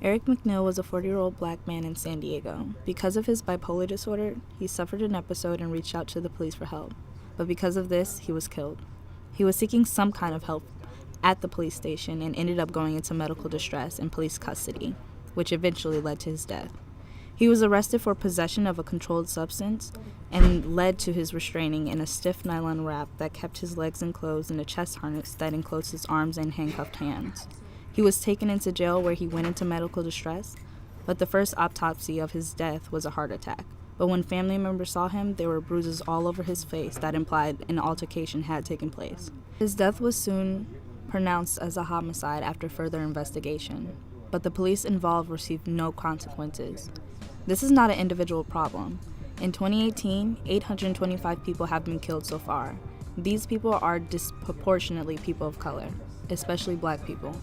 Eric McNeil was a 40-year-old black man in San Diego. Because of his bipolar disorder, he suffered an episode and reached out to the police for help. But because of this, he was killed. He was seeking some kind of help at the police station and ended up going into medical distress and police custody, which eventually led to his death. He was arrested for possession of a controlled substance and led to his restraining in a stiff nylon wrap that kept his legs enclosed in a chest harness that enclosed his arms and handcuffed hands. He was taken into jail where he went into medical distress, but the first autopsy of his death was a heart attack. But when family members saw him, there were bruises all over his face that implied an altercation had taken place. His death was soon pronounced as a homicide after further investigation, but the police involved received no consequences. This is not an individual problem. In 2018, 825 people have been killed so far. These people are disproportionately people of color, especially black people.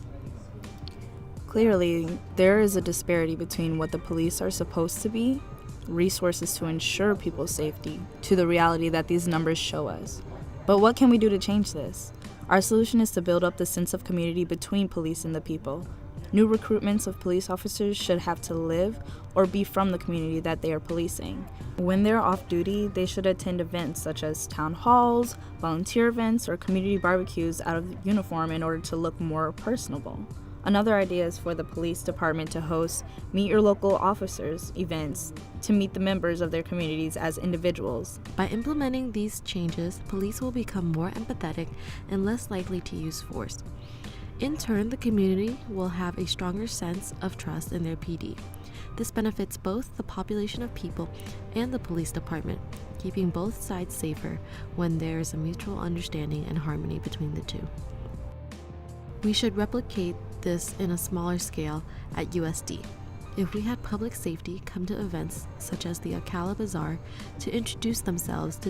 Clearly, there is a disparity between what the police are supposed to be, resources to ensure people's safety, to the reality that these numbers show us. But what can we do to change this? Our solution is to build up the sense of community between police and the people. New recruitments of police officers should have to live or be from the community that they are policing. When they're off duty, they should attend events such as town halls, volunteer events, or community barbecues out of uniform in order to look more personable. Another idea is for the police department to host Meet Your Local Officers events to meet the members of their communities as individuals. By implementing these changes, police will become more empathetic and less likely to use force. In turn, the community will have a stronger sense of trust in their PD. This benefits both the population of people and the police department, keeping both sides safer when there is a mutual understanding and harmony between the two. We should replicate this in a smaller scale at USD. If we had public safety come to events such as the Alcala Bazaar to introduce themselves to